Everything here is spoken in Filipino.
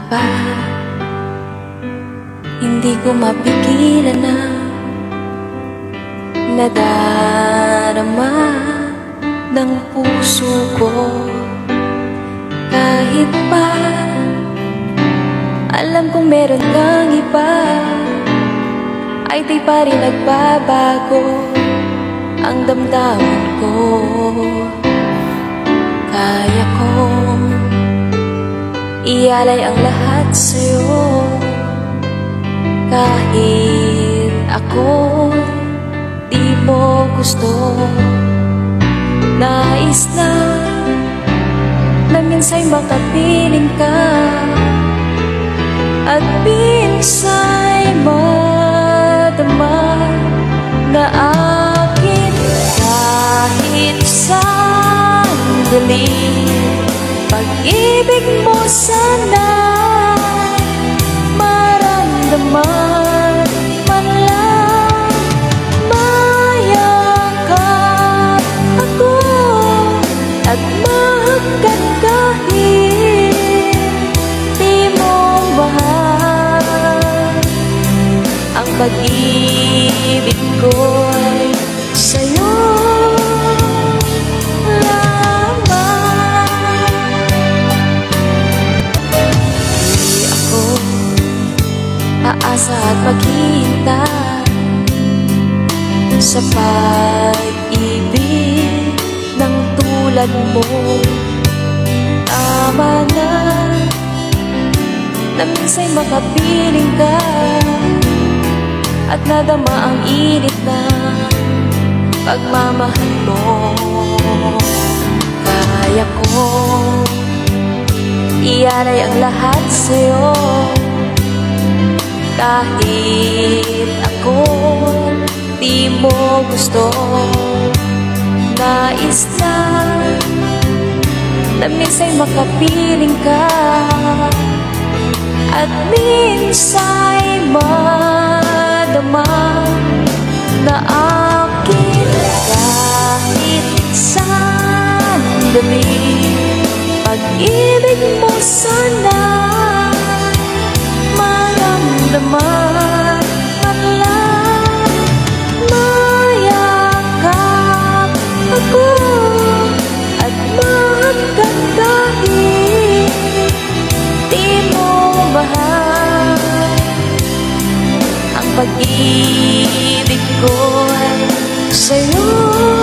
pa, hindi ko mapigilan na nadarama ng puso ko. Kahit pa alam kong meron kang iba, ay di pa rin nagbabago ang damdamin ko. Kaya kong ialay ang lahat sa'yo, kahit ako di mo gusto. Nais na minsa'y makapiling ka, at minsa'y madama na akin. Kahit sandali, pag-ibig mo sana'y maramdaman man lang. Mayakap ako at mahagkan kahit di mo mahal. Ang pag-ibig ko'y sa'yo aasa at maghihintay sa pag-ibig ng tulad mo. Tama na minsa'y makapiling ka at nadama ang init na pagmamahal mo. Kaya kong ialay ang lahat sa'yo, kahit ako di mo gusto. Nais na minsa'y makapiling ka at minsa'y madama na akin. Kahit sandali, pag-ibig mo sana maramdaman man lang. Mayakap ako at mahagkan kahit di mo mahal. Ang pag-ibig ko'y sa'yo.